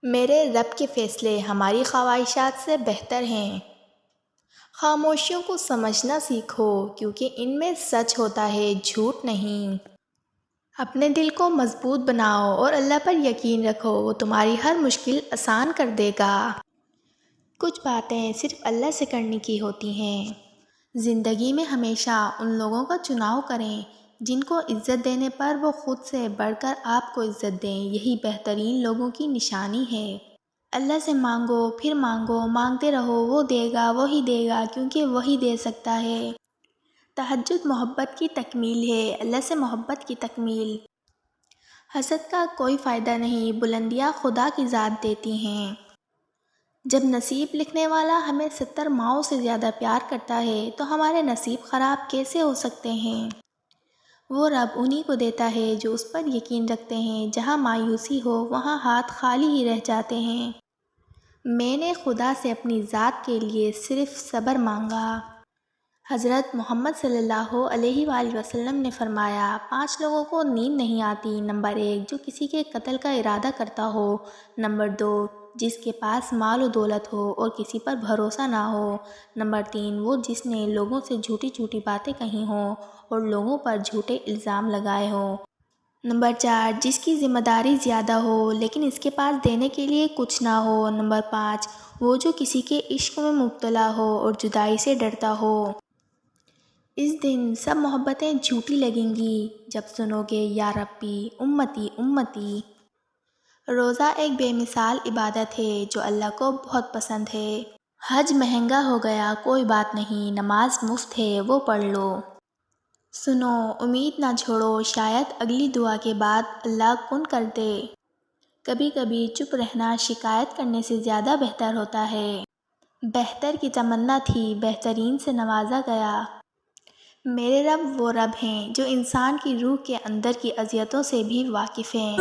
میرے رب کے فیصلے ہماری خواہشات سے بہتر ہیں۔ خاموشیوں کو سمجھنا سیکھو کیونکہ ان میں سچ ہوتا ہے، جھوٹ نہیں۔ اپنے دل کو مضبوط بناؤ اور اللہ پر یقین رکھو، وہ تمہاری ہر مشکل آسان کر دے گا۔ کچھ باتیں صرف اللہ سے کرنے کی ہوتی ہیں۔ زندگی میں ہمیشہ ان لوگوں کا چناؤ کریں جن کو عزت دینے پر وہ خود سے بڑھ کر آپ کو عزت دیں، یہی بہترین لوگوں کی نشانی ہے۔ اللہ سے مانگو، پھر مانگو، مانگتے رہو، وہ دے گا، وہی دے گا کیونکہ وہی دے سکتا ہے۔ تہجد محبت کی تکمیل ہے، اللہ سے محبت کی تکمیل۔ حسد کا کوئی فائدہ نہیں، بلندیاں خدا کی ذات دیتی ہیں۔ جب نصیب لکھنے والا ہمیں 70 ماؤں سے زیادہ پیار کرتا ہے تو ہمارے نصیب خراب کیسے ہو سکتے ہیں؟ وہ رب انہی کو دیتا ہے جو اس پر یقین رکھتے ہیں۔ جہاں مایوسی ہو وہاں ہاتھ خالی ہی رہ جاتے ہیں۔ میں نے خدا سے اپنی ذات کے لیے صرف صبر مانگا۔ حضرت محمد صلی اللہ علیہ وآلہ وسلم نے فرمایا، 5 لوگوں کو نیند نہیں آتی۔ نمبر 1، جو کسی کے قتل کا ارادہ کرتا ہو۔ نمبر 2، جس کے پاس مال و دولت ہو اور کسی پر بھروسہ نہ ہو۔ نمبر 3، وہ جس نے لوگوں سے جھوٹی جھوٹی باتیں کہی ہوں اور لوگوں پر جھوٹے الزام لگائے ہوں۔ نمبر 4، جس کی ذمہ داری زیادہ ہو لیکن اس کے پاس دینے کے لیے کچھ نہ ہو۔ نمبر 5، وہ جو کسی کے عشق میں مبتلا ہو اور جدائی سے ڈرتا ہو۔ اس دن سب محبتیں جھوٹی لگیں گی جب سنو گے یا ربی امتی امتی۔ روزہ ایک بے مثال عبادت ہے جو اللہ کو بہت پسند ہے۔ حج مہنگا ہو گیا کوئی بات نہیں، نماز مفت ہے وہ پڑھ لو۔ سنو، امید نہ چھوڑو، شاید اگلی دعا کے بعد اللہ کن کر دے۔ کبھی کبھی چپ رہنا شکایت کرنے سے زیادہ بہتر ہوتا ہے۔ بہتر کی تمنا تھی، بہترین سے نوازا گیا۔ میرے رب وہ رب ہیں جو انسان کی روح کے اندر کی اذیتوں سے بھی واقف ہیں۔